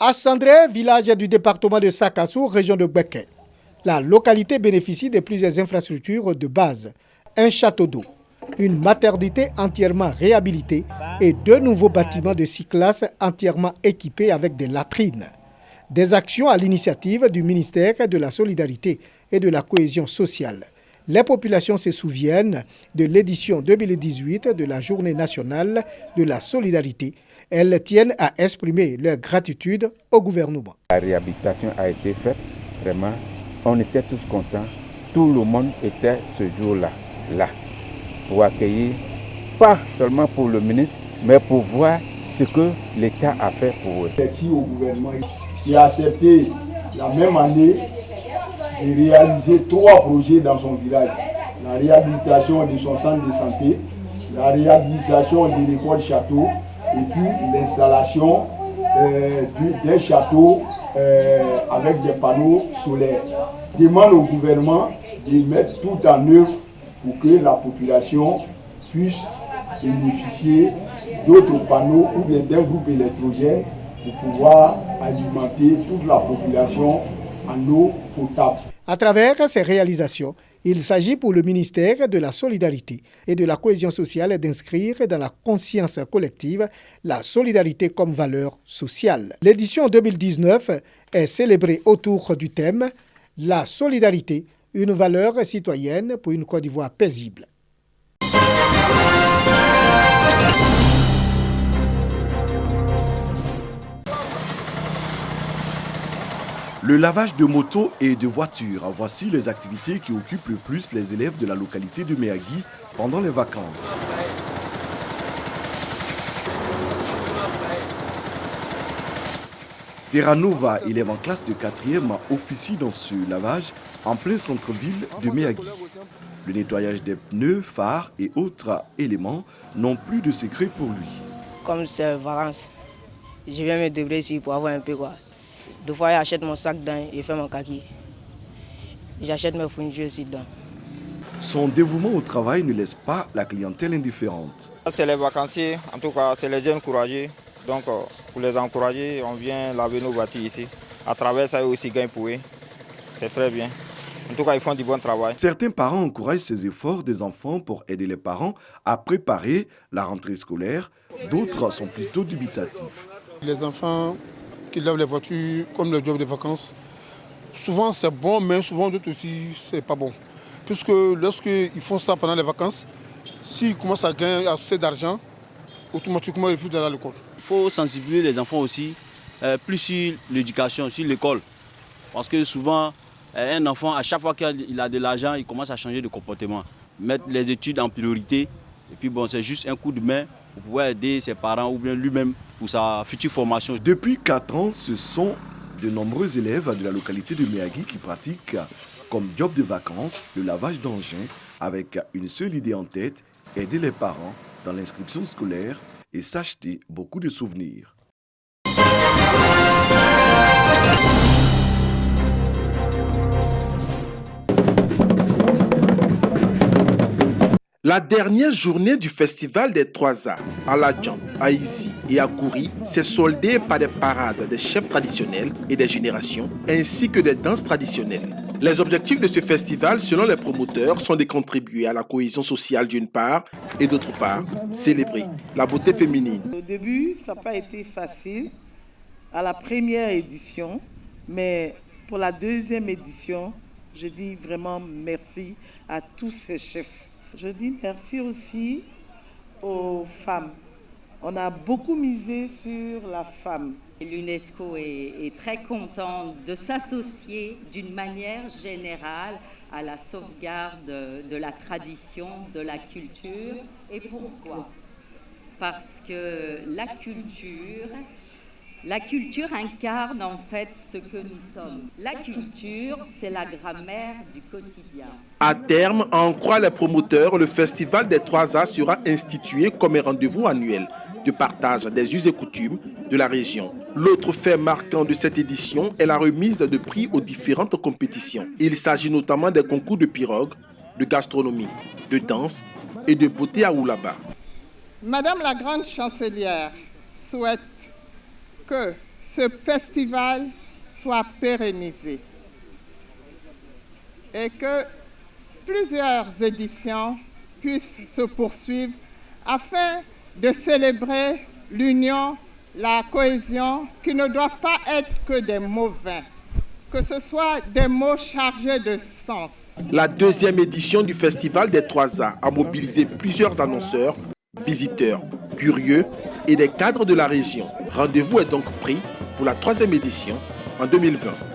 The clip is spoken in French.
À Sandré, village du département de Sakassou, région de Beké, la localité bénéficie de plusieurs infrastructures de base. Un château d'eau, une maternité entièrement réhabilitée et 2 nouveaux bâtiments de 6 classes entièrement équipés avec des latrines. Des actions à l'initiative du ministère de la Solidarité et de la Cohésion sociale. Les populations se souviennent de l'édition 2018 de la Journée nationale de la solidarité. Elles tiennent à exprimer leur gratitude au gouvernement. La réhabilitation a été faite, vraiment, on était tous contents. Tout le monde était ce jour-là, là, pour accueillir, pas seulement pour le ministre, mais pour voir ce que l'État a fait pour eux. Merci au gouvernement qui a accepté la même année de réaliser 3 projets dans son village. La réhabilitation de son centre de santé, la réhabilitation de l'école château et puis l'installation d'un château avec des panneaux solaires. Je demande au gouvernement de mettre tout en œuvre pour que la population puisse bénéficier d'autres panneaux ou bien d'un groupe électrogène pour pouvoir alimenter toute la population en eau potable. À travers ces réalisations, il s'agit pour le ministère de la Solidarité et de la Cohésion sociale d'inscrire dans la conscience collective la solidarité comme valeur sociale. L'édition 2019 est célébrée autour du thème « La solidarité, une valeur citoyenne pour une Côte d'Ivoire paisible ». Le lavage de motos et de voitures, voici les activités qui occupent le plus les élèves de la localité de Méagui pendant les vacances. Terra Nova, élève en classe de 4e, officie dans ce lavage en plein centre-ville de Méagui. Le nettoyage des pneus, phares et autres éléments n'ont plus de secret pour lui. Comme c'est vacances, je viens me débrouiller ici pour avoir un peu quoi. 2 fois, j'achète mon sac dedans et fais mon kaki. J'achète mes fournitures aussi dedans. Son dévouement au travail ne laisse pas la clientèle indifférente. C'est les vacanciers, en tout cas, c'est les jeunes courageux. Donc, pour les encourager, on vient laver nos voitures ici. À travers ça, ils aussi gagnent pour eux. C'est très bien. En tout cas, ils font du bon travail. Certains parents encouragent ces efforts des enfants pour aider les parents à préparer la rentrée scolaire. D'autres sont plutôt dubitatifs. Les enfants qui lavent les voitures comme le job de vacances, souvent c'est bon, mais souvent d'autres aussi c'est pas bon. Puisque lorsqu'ils font ça pendant les vacances, s'ils commencent à gagner assez d'argent, automatiquement ils foutent dans l'école. Il faut sensibiliser les enfants aussi, plus sur l'éducation, sur l'école. Parce que souvent, un enfant, à chaque fois qu'il a de l'argent, il commence à changer de comportement. Mettre les études en priorité, et puis bon, c'est juste un coup de main pour pouvoir aider ses parents ou bien lui-même pour sa future formation. Depuis 4 ans, ce sont de nombreux élèves de la localité de Méagui qui pratiquent comme job de vacances le lavage d'engins avec une seule idée en tête, aider les parents dans l'inscription scolaire et s'acheter beaucoup de souvenirs. La dernière journée du festival des 3A à Ladjan, à Izi et à Kouri s'est soldée par des parades des chefs traditionnels et des générations, ainsi que des danses traditionnelles. Les objectifs de ce festival, selon les promoteurs, sont de contribuer à la cohésion sociale d'une part et d'autre part, célébrer la beauté féminine. Au début, ça n'a pas été facile à la première édition, mais pour la deuxième édition, je dis vraiment merci à tous ces chefs. Je dis merci aussi aux femmes. On a beaucoup misé sur la femme. L'UNESCO est très contente de s'associer d'une manière générale à la sauvegarde de la tradition, de la culture. Et pourquoi ? Parce que la culture incarne en fait ce que nous sommes. La culture, c'est la grammaire du quotidien. À terme, à en croire les promoteurs, le festival des 3A sera institué comme un rendez-vous annuel de partage des us et coutumes de la région. L'autre fait marquant de cette édition est la remise de prix aux différentes compétitions. Il s'agit notamment des concours de pirogue, de gastronomie, de danse et de beauté à Oulaba. Madame la grande chancelière souhaite que ce festival soit pérennisé et que plusieurs éditions puissent se poursuivre afin de célébrer l'union, la cohésion, qui ne doivent pas être que des mots vains, que ce soit des mots chargés de sens. La deuxième édition du Festival des 3A a mobilisé plusieurs annonceurs, visiteurs, curieux et des cadres de la région. Rendez-vous est donc pris pour la 3e édition en 2020.